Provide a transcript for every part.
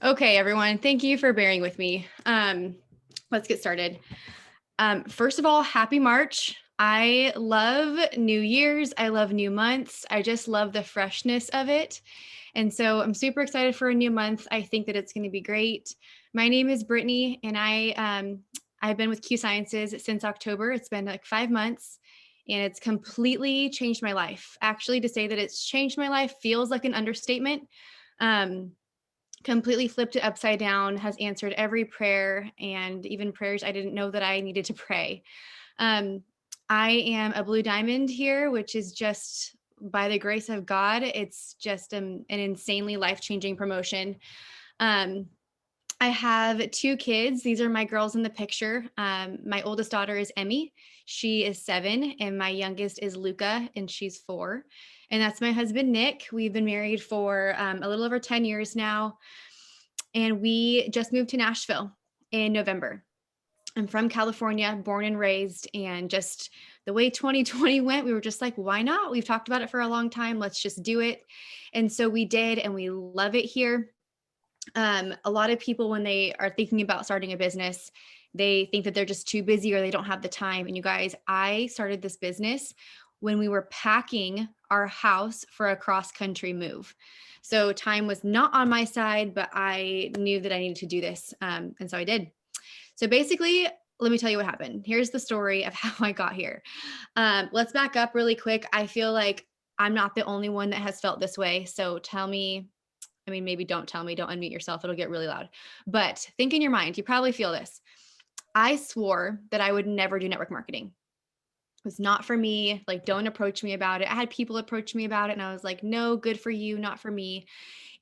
Okay, everyone, thank you for bearing with me. Let's get started. First of all, happy March. I love New Year's. I love new months. I just love the freshness of it. And so I'm super excited for a new month. I think that it's going to be great. My name is Brittany, and I've been with Q Sciences since October. It's been like 5 months, and it's completely changed my life. Actually, to say that it's changed my life feels like an understatement. Um, Completely flipped it upside down, has answered every prayer and even prayers I didn't know that I needed to pray. Um, I am a blue diamond here, which is just by the grace of God. It's just an insanely life changing promotion. Um, I have two kids. These are my girls in the picture. My oldest daughter is Emmy. She is 7, and my youngest is Luca, and she's 4. And that's my husband, Nick. We've been married for a little over 10 years now, and we just moved to Nashville in November. I'm from California, born and raised, and just the way 2020 went, we were just like, why not? We've talked about it for a long time. Let's just do it. And so we did, and we love it here. A lot of people, when they are thinking about starting a business, they think that they're just too busy or they don't have the time. And you guys, I started this business when we were packing our house for a cross country move. So time was not on my side, but I knew that I needed to do this. And so I did. So basically, let me tell you what happened. Here's the story of how I got here. Let's back up really quick. I feel like I'm not the only one that has felt this way. So tell me, I mean, maybe don't tell me, don't unmute yourself. It'll get really loud. But think in your mind, you probably feel this. I swore that I would never do network marketing. It was not for me. Like, don't approach me about it. I had people approach me about it, and I was like, no, good for you, not for me.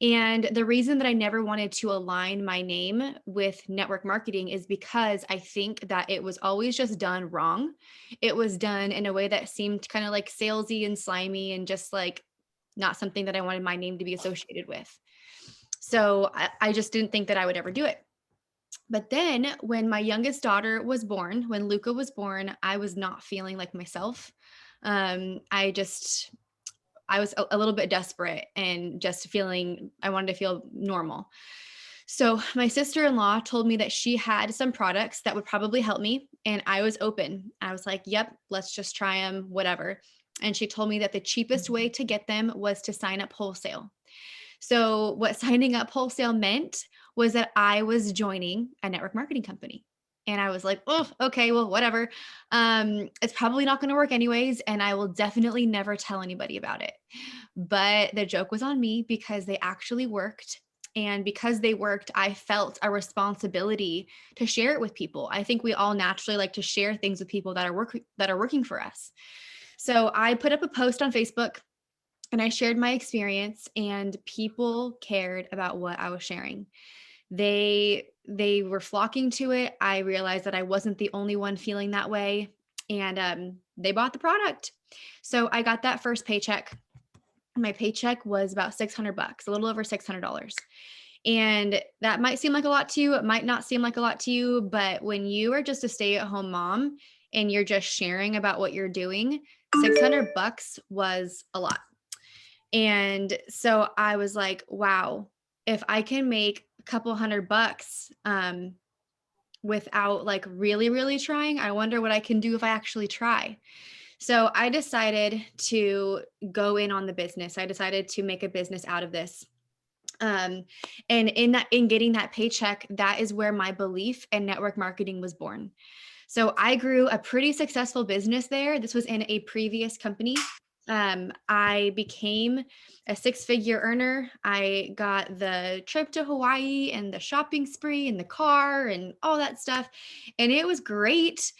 And the reason that I never wanted to align my name with network marketing is because I think that it was always just done wrong. It was done in a way that seemed kind of like salesy and slimy and just like not something that I wanted my name to be associated with. So I just didn't think that I would ever do it. But then when my youngest daughter was born, when Luca was born, I was not feeling like myself. I was a little bit desperate and just feeling, I wanted to feel normal. So my sister-in-law told me that she had some products that would probably help me. And I was open. I was like, yep, let's just try them, whatever. And she told me that the cheapest way to get them was to sign up wholesale. So what signing up wholesale meant was that I was joining a network marketing company. And I was like, oh, okay, well, whatever. It's probably not going to work anyways. And I will definitely never tell anybody about it. But the joke was on me because they actually worked. And because they worked, I felt a responsibility to share it with people. I think we all naturally like to share things with people that are working for us. So I put up a post on Facebook and I shared my experience, and people cared about what I was sharing. They were flocking to it. I realized that I wasn't the only one feeling that way, and they bought the product. So I got that first paycheck. My paycheck was about $600, a little over $600. And that might seem like a lot to you. It might not seem like a lot to you, but when you are just a stay-at-home mom and you're just sharing about what you're doing, $600 was a lot. And so I was like, wow, if I can make a couple $100 without like really, really trying, I wonder what I can do if I actually try. So I decided to go in on the business. I decided to make a business out of this. Um, and in getting that paycheck, that is where my belief in network marketing was born. So I grew a pretty successful business there. This was in a previous company. I became a 6-figure earner. I got the trip to Hawaii and the shopping spree and the car and all that stuff. And it was great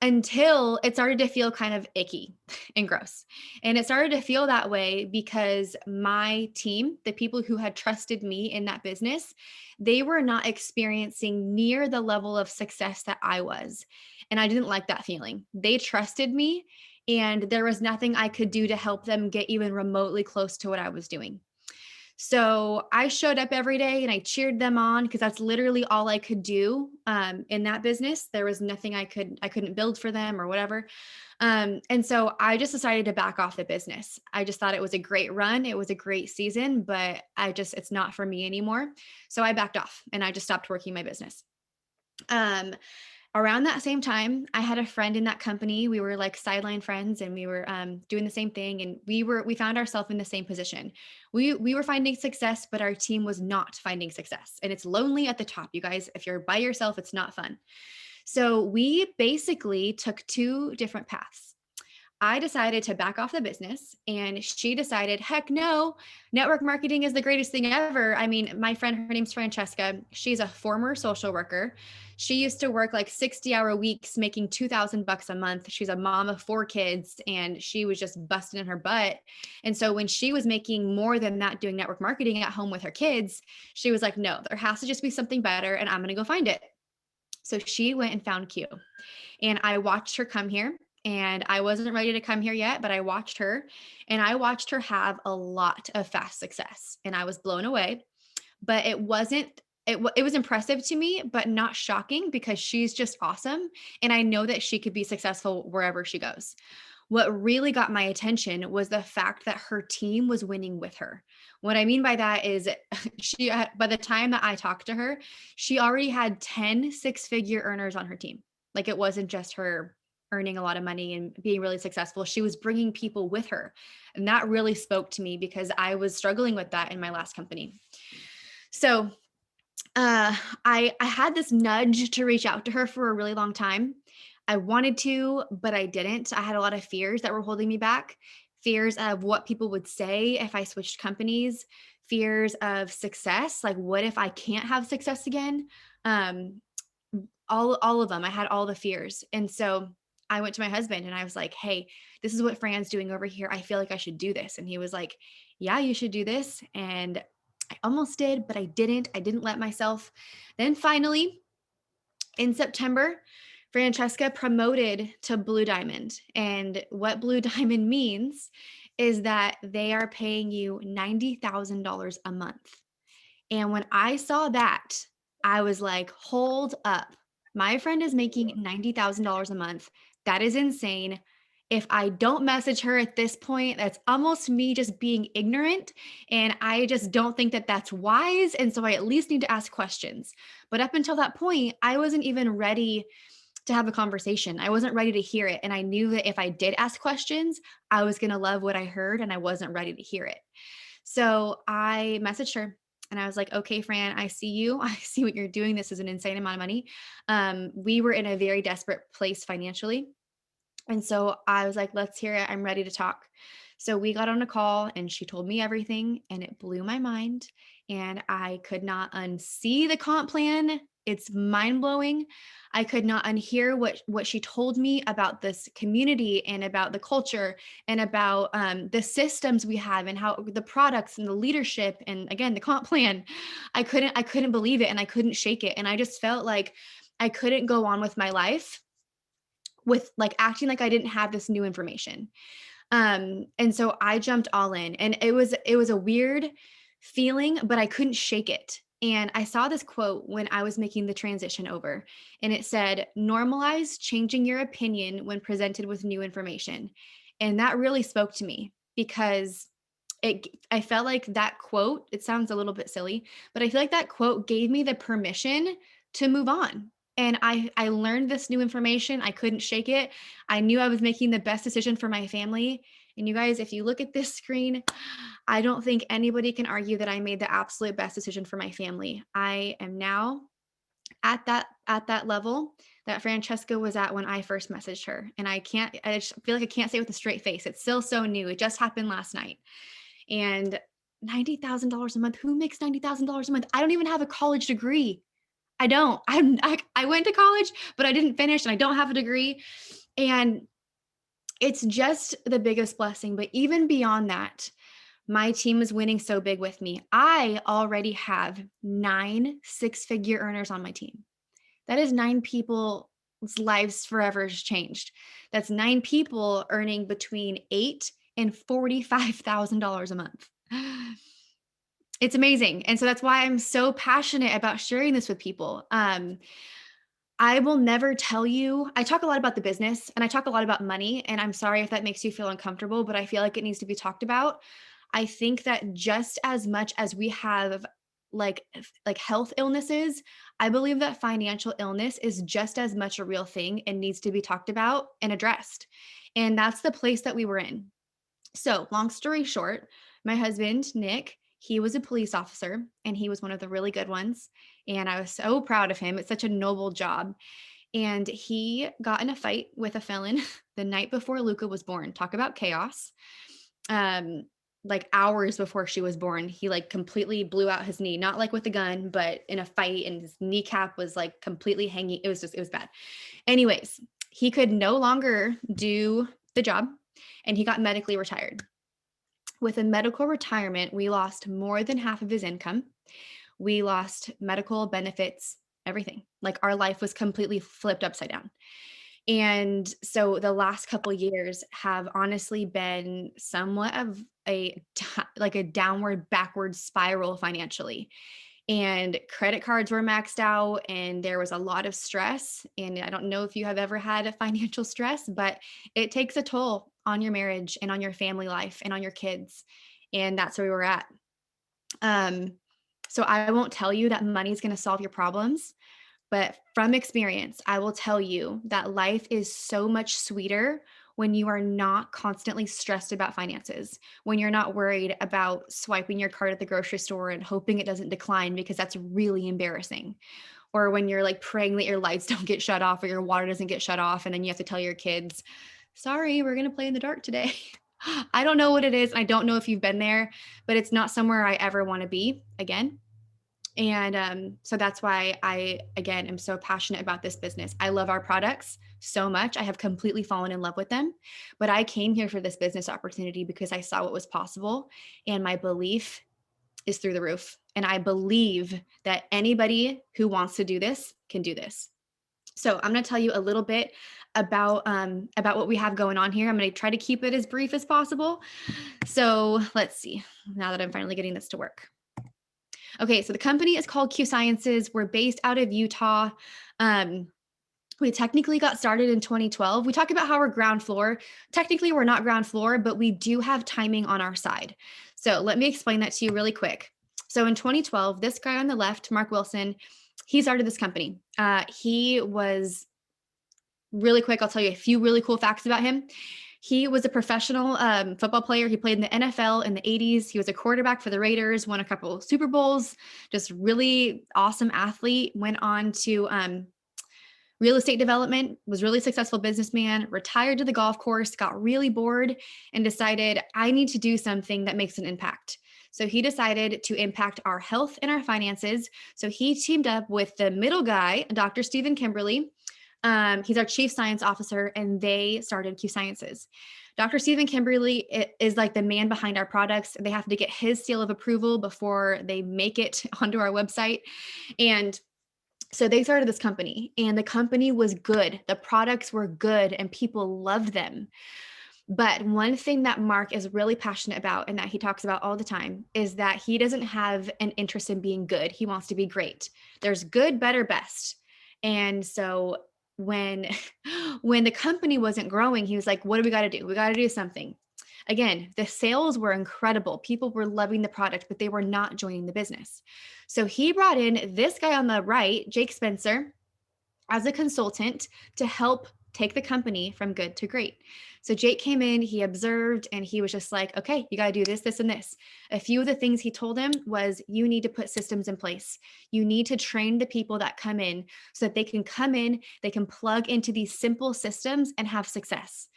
until it started to feel kind of icky and gross. And it started to feel that way because my team, the people who had trusted me in that business, they were not experiencing near the level of success that I was. And I didn't like that feeling. They trusted me, and there was nothing I could do to help them get even remotely close to what I was doing. So I showed up every day and I cheered them on because that's literally all I could do in that business. There was nothing I couldn't build for them or whatever. And so I just decided to back off the business. I just thought it was a great run. It was a great season, but it's not for me anymore. So I backed off and I just stopped working my business. Um, Around that same time, I had a friend in that company. We were like sideline friends and we were doing the same thing. And we found ourselves in the same position. We were finding success, but our team was not finding success. And it's lonely at the top, you guys. If you're by yourself, it's not fun. So we basically took two different paths. I decided to back off the business and she decided, heck no, network marketing is the greatest thing ever. I mean, my friend, her name's Francesca. She's a former social worker. She used to work like 60-hour weeks making 2,000 bucks a month. She's a mom of 4 kids and she was just busting in her butt. And so when she was making more than that doing network marketing at home with her kids, she was like, no, there has to just be something better and I'm going to go find it. So she went and found Q. And I watched her come here and I wasn't ready to come here yet, but I watched her and I watched her have a lot of fast success and I was blown away, but it was impressive to me, but not shocking because she's just awesome. And I know that she could be successful wherever she goes. What really got my attention was the fact that her team was winning with her. What I mean by that is by the time that I talked to her, she already had 10 six-figure earners on her team. Like it wasn't just her earning a lot of money and being really successful. She was bringing people with her. And that really spoke to me because I was struggling with that in my last company. So I had this nudge to reach out to her for a really long time. I wanted to, but I didn't. I had a lot of fears that were holding me back. Fears of what people would say if I switched companies, fears of success, like what if I can't have success again? Um, all of them. I had all the fears. And so I went to my husband and I was like, "Hey, this is what Fran's doing over here. I feel like I should do this." And he was like, "Yeah, you should do this." And I almost did, but I didn't. I didn't let myself. Then finally, in September, Francesca promoted to Blue Diamond. And what Blue Diamond means is that they are paying you $90,000 a month. And when I saw that, I was like, hold up. My friend is making $90,000 a month. That is insane. If I don't message her at this point, that's almost me just being ignorant. And I just don't think that that's wise. And so I at least need to ask questions. But up until that point, I wasn't even ready to have a conversation. I wasn't ready to hear it. And I knew that if I did ask questions, I was going to love what I heard and I wasn't ready to hear it. So I messaged her and I was like, okay, Fran, I see you. I see what you're doing. This is an insane amount of money. We were in a very desperate place financially. And so I was like, let's hear it. I'm ready to talk. So we got on a call and she told me everything and it blew my mind. And I could not unsee the comp plan. It's mind blowing. I could not unhear what she told me about this community and about the culture and about the systems we have and how the products and the leadership and again the comp plan. I couldn't believe it and I couldn't shake it. And I just felt like I couldn't go on with my life with like acting like I didn't have this new information. And so I jumped all in and it was a weird feeling, but I couldn't shake it. And I saw this quote when I was making the transition over, and it said, normalize changing your opinion when presented with new information. And that really spoke to me because I felt like that quote, it sounds a little bit silly, but I feel like that quote gave me the permission to move on. And I learned this new information. I couldn't shake it. I knew I was making the best decision for my family. And you guys, if you look at this screen, I don't think anybody can argue that I made the absolute best decision for my family. I am now at that level that Francesca was at when I first messaged her. And I just feel like I can't say it with a straight face. It's still so new. It just happened last night. And $90,000 a month. Who makes $90,000 a month? I don't even have a college degree. I don't. I went to college, but I didn't finish and I don't have a degree. And it's just the biggest blessing. But even beyond that, my team is winning so big with me. I already have 9 six-figure earners on my team. That is 9 people's lives forever has changed. That's 9 people earning between $8,000 and $45,000 a month. It's amazing. And so that's why I'm so passionate about sharing this with people. I will never tell you. I talk a lot about the business and I talk a lot about money. And I'm sorry if that makes you feel uncomfortable, but I feel like it needs to be talked about. I think that just as much as we have like health illnesses, I believe that financial illness is just as much a real thing and needs to be talked about and addressed. And that's the place that we were in. So, long story short, my husband, Nick, he was a police officer and he was one of the really good ones. And I was so proud of him. It's such a noble job. And he got in a fight with a felon the night before Luca was born. Talk about chaos. Um, like hours before she was born, he like completely blew out his knee, not like with a gun, but in a fight, and his kneecap was like completely hanging. It was bad. Anyways, he could no longer do the job and he got medically retired. With a medical retirement, we lost more than half of his income. We lost medical benefits, everything. Like our life was completely flipped upside down. And so the last couple years have honestly been somewhat of like a downward backward spiral financially. And credit cards were maxed out and there was a lot of stress. And I don't know if you have ever had a financial stress, but it takes a toll on your marriage and on your family life and on your kids. And that's where we were at. Um, so I won't tell you that money's going to solve your problems, but from experience, I will tell you that life is so much sweeter when you are not constantly stressed about finances, when you're not worried about swiping your card at the grocery store and hoping it doesn't decline because that's really embarrassing. Or when you're like praying that your lights don't get shut off or your water doesn't get shut off. And then you have to tell your kids, sorry, we're going to play in the dark today. I don't know what it is. I don't know if you've been there, but it's not somewhere I ever want to be again. And so that's why I, again, am so passionate about this business. I love our products so much. I have completely fallen in love with them. But I came here for this business opportunity because I saw what was possible. And my belief is through the roof. And I believe that anybody who wants to do this can do this. So I'm going to tell you a little bit about what we have going on here. I'm going to try to keep it as brief as possible. So let's see. Now that I'm finally getting this to work. Okay, so the company is called Q Sciences. We're based out of Utah. We technically got started in 2012. We talk about how we're ground floor. Technically, we're not ground floor, but we do have timing on our side. So let me explain that to you really quick. So in 2012, this guy on the left, Mark Wilson, he started this company. He was really quick. I'll tell you a few really cool facts about him. He was a professional football player. He played in the NFL in the 80s. He was a quarterback for the Raiders, won a couple of Super Bowls, just really awesome athlete, went on to real estate development, was really successful businessman, retired to the golf course, got really bored and decided I need to do something that makes an impact. So he decided to impact our health and our finances. So he teamed up with the middle guy, Dr. Stephen Kimberly. He's our chief science officer, and they started Q Sciences. Dr. Stephen Kimberly is like the man behind our products. They have to get his seal of approval before they make it onto our website. And so they started this company, and the company was good. The products were good, and people loved them. But one thing that Mark is really passionate about and that he talks about all the time is that he doesn't have an interest in being good. He wants to be great. There's good, better, best. And so when when the company wasn't growing, he was like, what do we got to do? We got to do something. Again, the sales were incredible. People were loving the product, but they were not joining the business. So he brought in this guy on the right, Jake Spencer, as a consultant to help take the company from good to great. So Jake came in, he observed, and he was just like, okay, you got to do this, this, and this. A few of the things he told him was you need to put systems in place. You need to train the people that come in so that they can come in, they can plug into these simple systems and have success.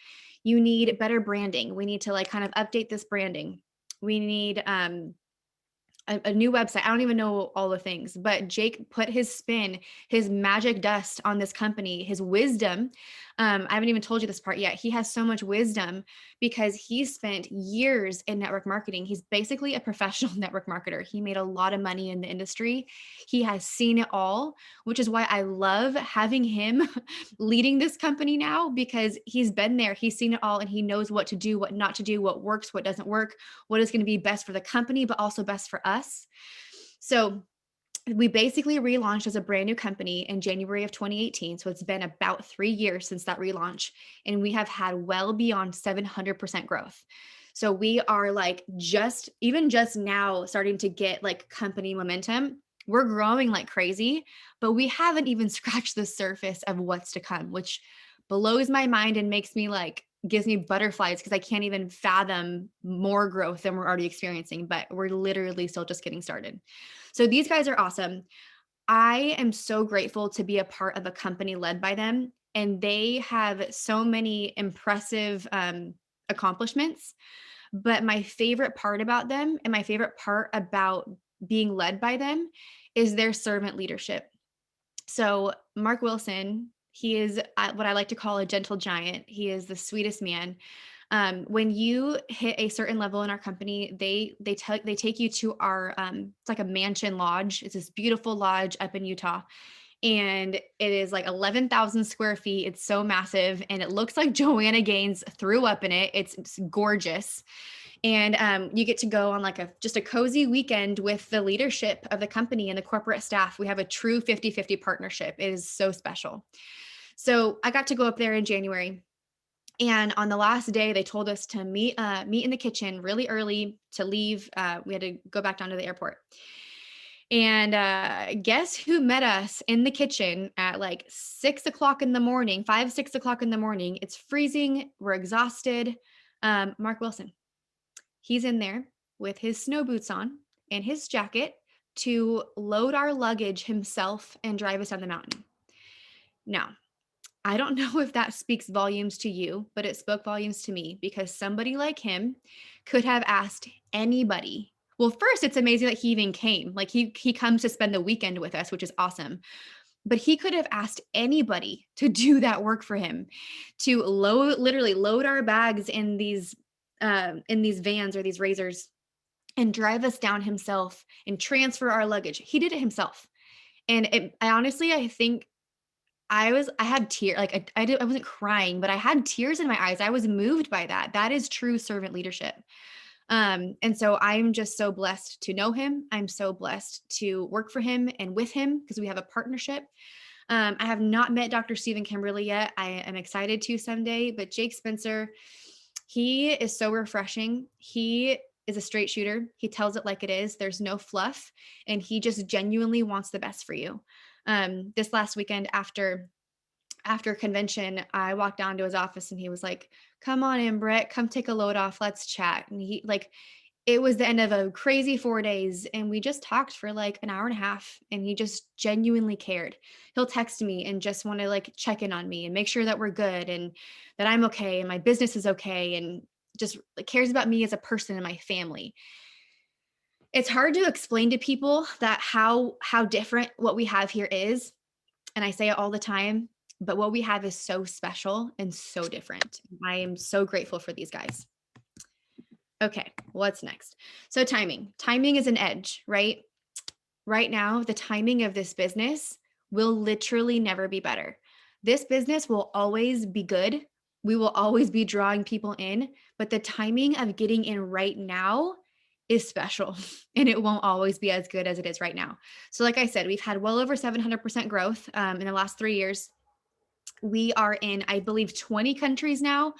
You need better branding. We need to like kind of update this branding. We need a new website. I don't even know all the things, but Jake put his spin, his magic dust on this company, his wisdom, I haven't even told you this part yet. He has so much wisdom because he spent years in network marketing. He's basically a professional network marketer. He made a lot of money in the industry. He has seen it all, which is why I love having him leading this company now, because he's been there, he's seen it all, and he knows what to do, what not to do, what works, what doesn't work, what is going to be best for the company, but also best for us. So we basically relaunched as a brand new company in January of 2018. So it's been about 3 years since that relaunch. And we have had well beyond 700% growth. So we are like even just now starting to get like company momentum. We're growing like crazy, but we haven't even scratched the surface of what's to come, which blows my mind and gives me butterflies because I can't even fathom more growth than we're already experiencing, but we're literally still just getting started. So these guys are awesome. I am so grateful to be a part of a company led by them. And they have so many impressive accomplishments. But my favorite part about them and my favorite part about being led by them is their servant leadership. So, Mark Wilson, he is what I like to call a gentle giant. He is the sweetest man. When you hit a certain level in our company, they take you to our it's like a mansion lodge. It's this beautiful lodge up in Utah, and it is like 11,000 square feet. It's so massive, and it looks like Joanna Gaines threw up in it. It's gorgeous. And you get to go on like just a cozy weekend with the leadership of the company and the corporate staff. We have a true 50-50 partnership. It is so special. So I got to go up there in January. And on the last day, they told us to meet in the kitchen really early to leave. We had to go back down to the airport. And guess who met us in the kitchen at like 6 o'clock in the morning, 6 o'clock in the morning. It's freezing. We're exhausted. Mark Wilson. He's in there with his snow boots on and his jacket to load our luggage himself and drive us down the mountain. Now, I don't know if that speaks volumes to you, but it spoke volumes to me because somebody like him could have asked anybody. Well, first, it's amazing that he even came. Like he comes to spend the weekend with us, which is awesome. But he could have asked anybody to do that work for him, to literally load our bags in these vans or these razors and drive us down himself and transfer our luggage. He did it himself. And I think I had tears, like I wasn't crying, but I had tears in my eyes. I was moved by that. That is true servant leadership. And so I'm just so blessed to know him. I'm so blessed to work for him and with him because we have a partnership. I have not met Dr. Stephen Kimberly yet. I am excited to someday, but Jake Spencer, he is so refreshing. He is a straight shooter. He tells it like it is. There's no fluff, and he just genuinely wants the best for you. This last weekend after convention, I walked down to his office and he was like, "Come on in, Brett, come take a load off. Let's chat." And it was the end of a crazy 4 days. And we just talked for like an hour and a half and he just genuinely cared. He'll text me and just want to like check in on me and make sure that we're good and that I'm okay and my business is okay. And just cares about me as a person and my family. It's hard to explain to people that how different what we have here is. And I say it all the time, but what we have is so special and so different. I am so grateful for these guys. Okay, what's next? So timing. Timing is an edge, right? Right now, the timing of this business will literally never be better. This business will always be good. We will always be drawing people in, but the timing of getting in right now is special and it won't always be as good as it is right now. So like I said, we've had well over 700% growth in the last 3 years. We are in, I believe, 20 countries now.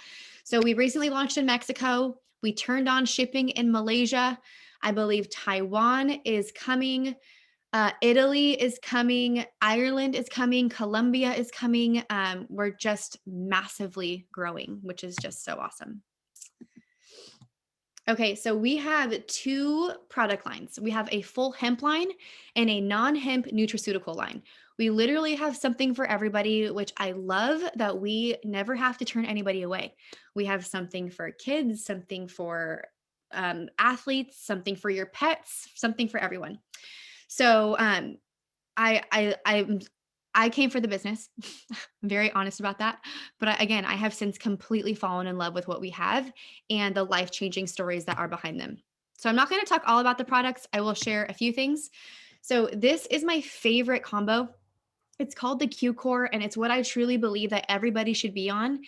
So we recently launched in Mexico. We turned on shipping in Malaysia. I believe Taiwan is coming. Italy is coming. Ireland is coming. Colombia is coming. We're just massively growing, which is just so awesome. Okay, so we have 2 product lines. We have a full hemp line and a non-hemp nutraceutical line. We literally have something for everybody, which I love that we never have to turn anybody away. We have something for kids, something for athletes, something for your pets, something for everyone. So I'm I came for the business. I'm very honest about that. But again, I have since completely fallen in love with what we have and the life-changing stories that are behind them. So I'm not going to talk all about the products. I will share a few things. So this is my favorite combo. It's called the Q Core, and it's what I truly believe that everybody should be on.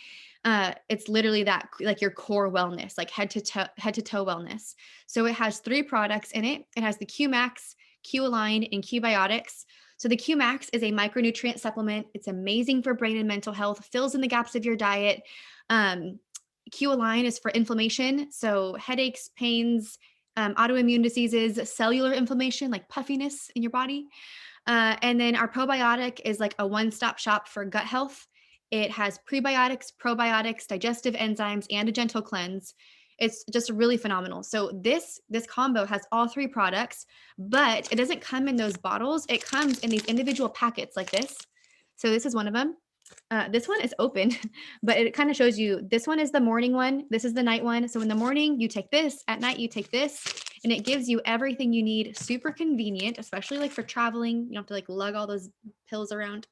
It's literally that, like your core wellness, like head to toe wellness. So it has 3 products in it. It has the Q Max, Q Align, and Q Biotics. So the Q Max is a micronutrient supplement. It's amazing for brain and mental health, fills in the gaps of your diet. Um, Q Align is for inflammation, so headaches, pains, autoimmune diseases, cellular inflammation, like puffiness in your body. And then our probiotic is like a one-stop shop for gut health. It has prebiotics, probiotics, digestive enzymes, and a gentle cleanse. It's just really phenomenal. So this combo has all 3 products, but it doesn't come in those bottles. It comes in these individual packets like this. So this is one of them. This one is open, but it kind of shows you this one is the morning one. This is the night one. So in the morning, you take this. At night, you take this. And it gives you everything you need. Super convenient, especially like for traveling. You don't have to like lug all those pills around.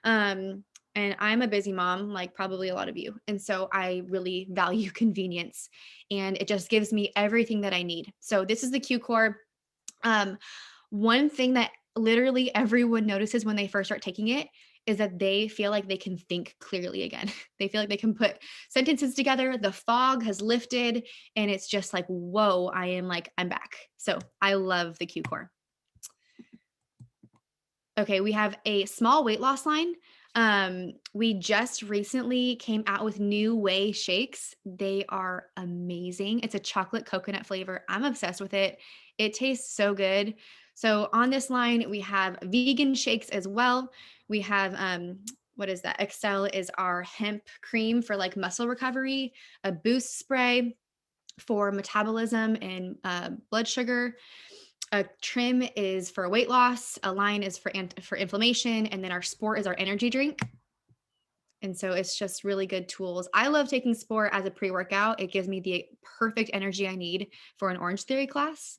And I'm a busy mom, like probably a lot of you. And so I really value convenience. And it just gives me everything that I need. So this is the Q Core. One thing that literally everyone notices when they first start taking it is that they feel like they can think clearly again. They feel like they can put sentences together. The fog has lifted and it's just like, whoa, I'm back. So I love the Q Core. Okay, we have a small weight loss line. We just recently came out with new whey shakes. They are amazing. It's a chocolate coconut flavor. I'm obsessed with it. It tastes so good. So on this line, we have vegan shakes as well. We have what is that? Excel is our hemp cream for like muscle recovery, a boost spray for metabolism and blood sugar. A trim is for weight loss, a line is for inflammation, and then our sport is our energy drink. And so it's just really good tools. I love taking sport as a pre-workout. It gives me the perfect energy I need for an Orange Theory class.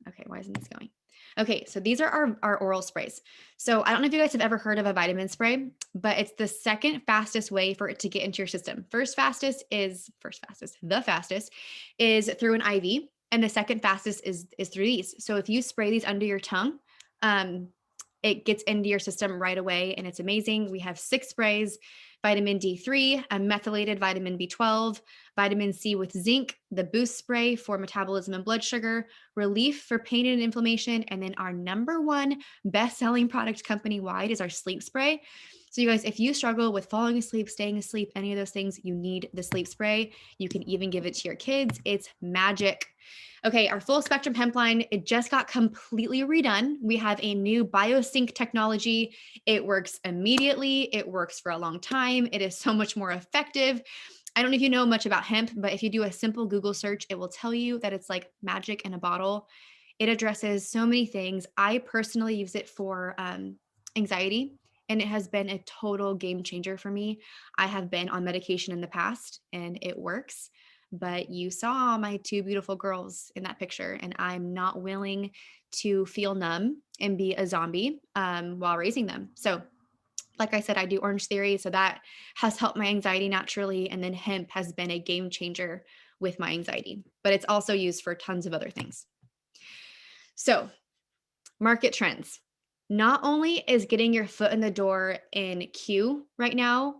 Okay, why isn't this going? Okay, so these are our oral sprays. So I don't know if you guys have ever heard of a vitamin spray, but it's the second fastest way for it to get into your system. The fastest is through an IV, and the second fastest is through these. So if you spray these under your tongue, it gets into your system right away, and it's amazing. We have 6 sprays: vitamin D3, a methylated vitamin B12, vitamin C with zinc, the boost spray for metabolism and blood sugar, relief for pain and inflammation, and then our number 1 best-selling product company-wide is our sleep spray. So you guys, if you struggle with falling asleep, staying asleep, any of those things, you need the sleep spray. You can even give it to your kids. It's magic. Okay, our full spectrum hemp line, it just got completely redone. We have a new biosync technology. It works immediately. It works for a long time. It is so much more effective. I don't know if you know much about hemp, but if you do a simple Google search, it will tell you that it's like magic in a bottle. It addresses so many things. I personally use it for anxiety, and it has been a total game changer for me. I have been on medication in the past, and it works. But you saw my 2 beautiful girls in that picture, and I'm not willing to feel numb and be a zombie while raising them. So like I said, I do Orange Theory, so that has helped my anxiety naturally. And then hemp has been a game changer with my anxiety, but it's also used for tons of other things. So market trends. Not only is getting your foot in the door in Q right now,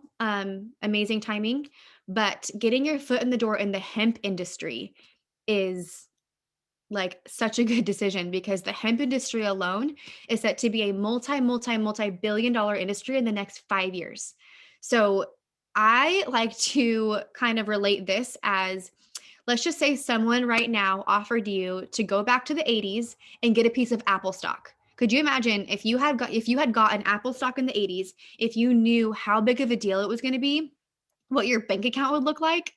amazing timing, but getting your foot in the door in the hemp industry is like such a good decision, because the hemp industry alone is set to be a multi-billion dollar industry in the next 5 years. So I like to kind of relate this as, let's just say someone right now offered you to go back to the 80s and get a piece of Apple stock. Could you imagine if you had gotten Apple stock in the 80s, if you knew how big of a deal it was going to be, what your bank account would look like?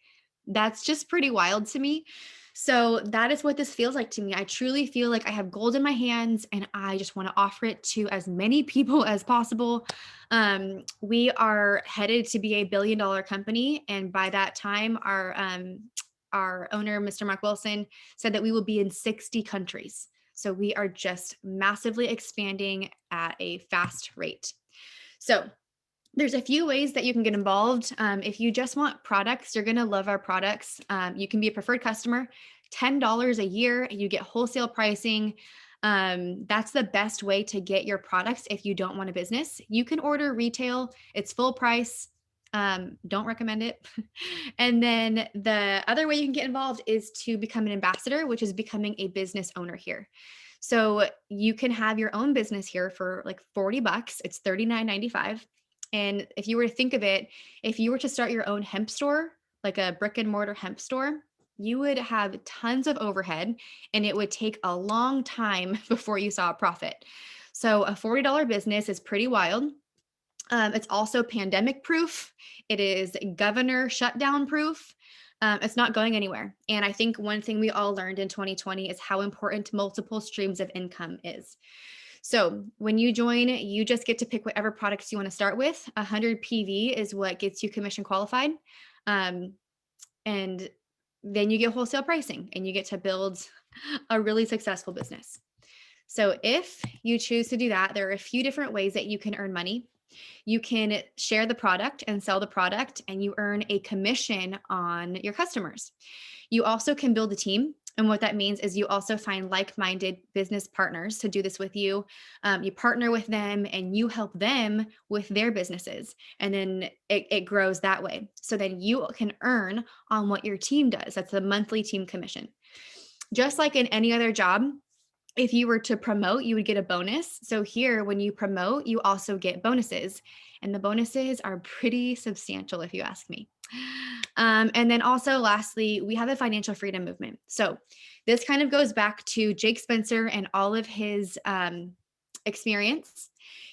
That's just pretty wild to me. So that is what this feels like to me. I truly feel like I have gold in my hands, and I just want to offer it to as many people as possible. We are headed to be a billion-dollar company, and by that time, our owner, Mr. Mark Wilson, said that we will be in 60 countries. So we are just massively expanding at a fast rate. So there's a few ways that you can get involved. If you just want products, you're going to love our products. You can be a preferred customer, $10 a year. You get wholesale pricing. That's the best way to get your products if you don't want a business. You can order retail, it's full price. Don't recommend it. And then the other way you can get involved is to become an ambassador, which is becoming a business owner here. So you can have your own business here for like $40. It's $39.95. And if you were to think of it, if you were to start your own hemp store, like a brick and mortar hemp store, you would have tons of overhead and it would take a long time before you saw a profit. So a $40 business is pretty wild. It's also pandemic proof. It is governor shutdown proof. It's not going anywhere. And I think one thing we all learned in 2020 is how important multiple streams of income is. So when you join, you just get to pick whatever products you want to start with. 100 PV is what gets you commission qualified. And then you get wholesale pricing and you get to build a really successful business. So if you choose to do that, there are a few different ways that you can earn money. You can share the product and sell the product, and you earn a commission on your customers. You also can build a team. And what that means is you also find like-minded business partners to do this with you. You partner with them and you help them with their businesses. And then it grows that way. So then you can earn on what your team does. That's the monthly team commission. Just like in any other job, if you were to promote, you would get a bonus. So here, when you promote, you also get bonuses. And the bonuses are pretty substantial, if you ask me. And then also, lastly, we have a financial freedom movement. So this kind of goes back to Jake Spencer and all of his experience.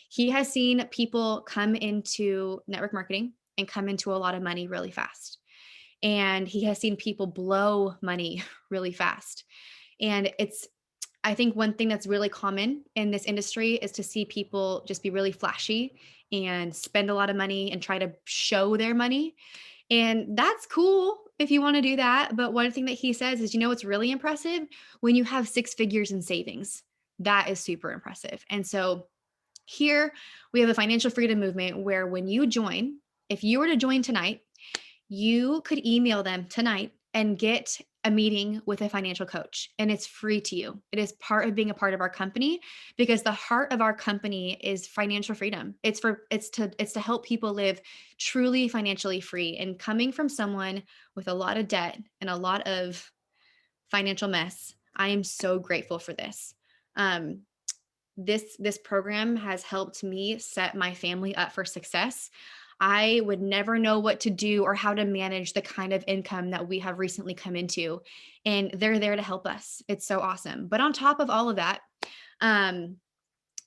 He has seen people come into network marketing and come into a lot of money really fast. And he has seen people blow money really fast. And I think one thing that's really common in this industry is to see people just be really flashy and spend a lot of money and try to show their money. And that's cool if you want to do that. But one thing that he says is, what's really impressive? When you have 6 figures in savings, that is super impressive. And so here we have a financial freedom movement where when you join, if you were to join tonight, you could email them tonight and get a meeting with a financial coach, and it's free to you. It is part of being a part of our company because the heart of our company is financial freedom. It's to help people live truly financially free. And coming from someone with a lot of debt and a lot of financial mess, I am so grateful for this. This program has helped me set my family up for success. I would never know what to do or how to manage the kind of income that we have recently come into. And they're there to help us. It's so awesome. But on top of all of that,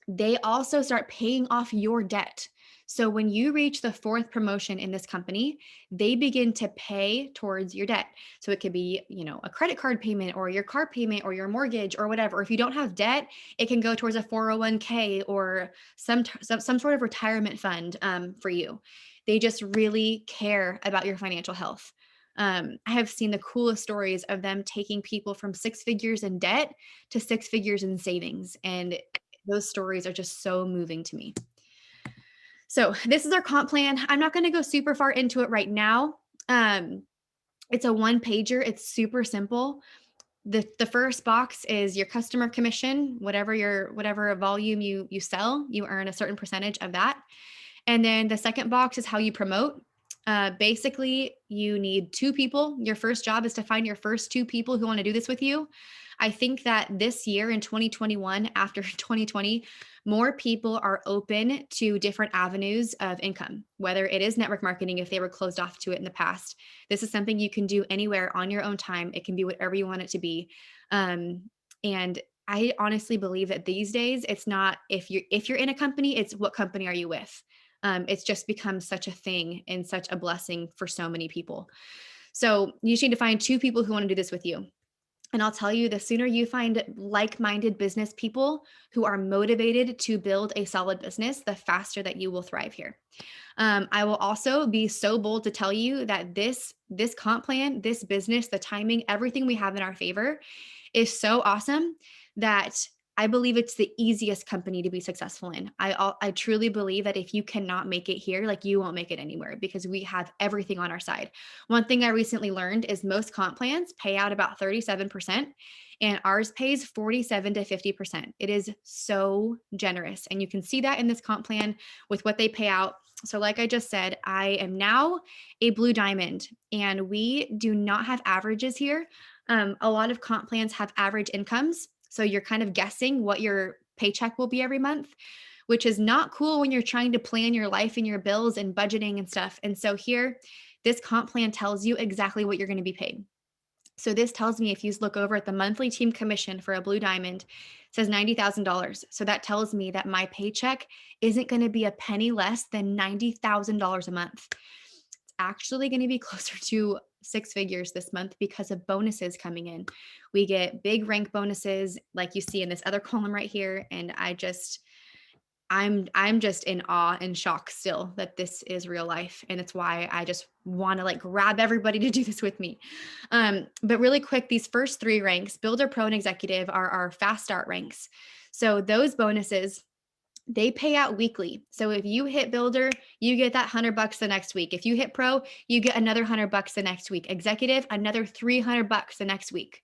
they also start paying off your debt. So when you reach the 4th promotion in this company, they begin to pay towards your debt. So it could be, a credit card payment or your car payment or your mortgage or whatever. If you don't have debt, it can go towards a 401k or some sort of retirement fund for you. They just really care about your financial health. I have seen the coolest stories of them taking people from 6 figures in debt to 6 figures in savings. And those stories are just so moving to me. So this is our comp plan. I'm not going to go super far into it right now. It's a 1-pager. It's super simple. The first box is your customer commission, whatever volume you sell, you earn a certain percentage of that. And then the second box is how you promote. Basically, you need 2 people. Your first job is to find your first 2 people who want to do this with you. I think that this year in 2021, after 2020, more people are open to different avenues of income, whether it is network marketing, if they were closed off to it in the past. This is something you can do anywhere on your own time. It can be whatever you want it to be. And I honestly believe that these days, it's not if you're in a company, it's what company are you with? It's just become such a thing and such a blessing for so many people. So you just need to find 2 people who want to do this with you. And I'll tell you, the sooner you find like-minded business people who are motivated to build a solid business, the faster that you will thrive here. I will also be so bold to tell you that this comp plan, this business, the timing, everything we have in our favor is so awesome that I believe it's the easiest company to be successful in. I truly believe that if you cannot make it here, like you won't make it anywhere because we have everything on our side. One thing I recently learned is most comp plans pay out about 37% and ours pays 47 to 50%. It is so generous. And you can see that in this comp plan with what they pay out. So like I just said, I am now a blue diamond and we do not have averages here. A lot of comp plans have average incomes. So you're kind of guessing what your paycheck will be every month, which is not cool when you're trying to plan your life and your bills and budgeting and stuff. And so here, this comp plan tells you exactly what you're going to be paid. So this tells me if you look over at the monthly team commission for a blue diamond, it says $90,000. So that tells me that my paycheck isn't going to be a penny less than $90,000 a month. It's actually going to be closer to six figures this month because of bonuses coming in. We get big rank bonuses like you see in this other column right here. And I'm just in awe and shock still that this is real life. And it's why I just want to like grab everybody to do this with me. But really quick, these first three ranks, Builder, Pro, and Executive, are our fast start ranks. So those bonuses, they pay out weekly. So if you hit Builder, you get that $100 the next week. If you hit Pro, you get another $100 the next week. Executive, another $300 the next week.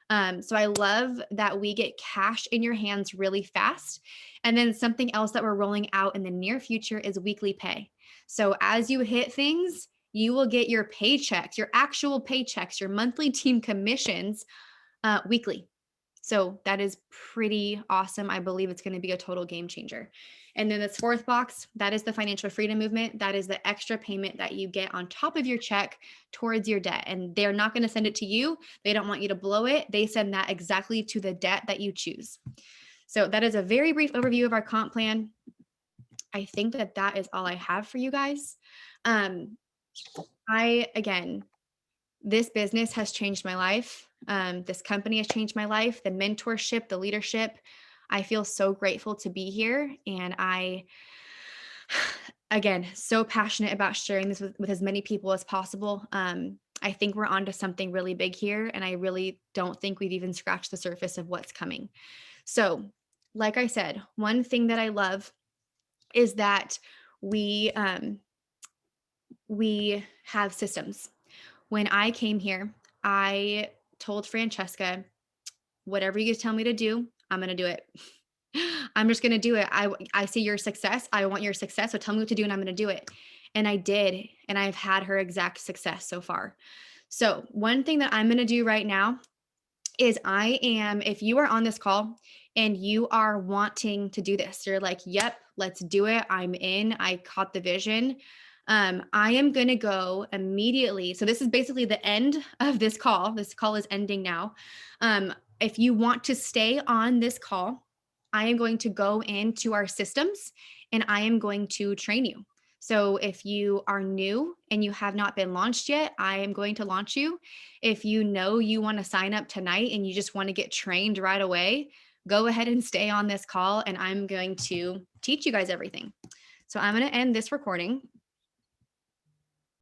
So I love that we get cash in your hands really fast. And then something else that we're rolling out in the near future is weekly pay. So as you hit things, you will get your paychecks, your actual paychecks, your monthly team commissions weekly. So that is pretty awesome. I believe it's going to be a total game changer. And then this fourth box, that is the financial freedom movement. That is the extra payment that you get on top of your check towards your debt. And they're not going to send it to you. They don't want you to blow it. They send that exactly to the debt that you choose. So that is a very brief overview of our comp plan. I think that that is all I have for you guys. Again, this business has changed my life. This company has changed my life, the mentorship, the leadership. I feel so grateful to be here. And again, so passionate about sharing this with as many people as possible. I think we're onto something really big here. And I really don't think we've even scratched the surface of what's coming. So, like I said, one thing that I love is that we have systems. When I came here, I told Francesca, whatever you tell me to do, I'm going to do it. I'm just going to do it. I see your success. I want your success. So tell me what to do and I'm going to do it. And I did. And I've had her exact success so far. So one thing that I'm going to do right now is if you are on this call and you are wanting to do this, you're like, yep, let's do it. I'm in. I caught the vision. I am going to go immediately. So this is basically the end of this call. This call is ending now. If you want to stay on this call, I am going to go into our systems and I am going to train you. So if you are new and you have not been launched yet, I am going to launch you. If you know you want to sign up tonight and you just want to get trained right away, go ahead and stay on this call and I'm going to teach you guys everything. So I'm going to end this recording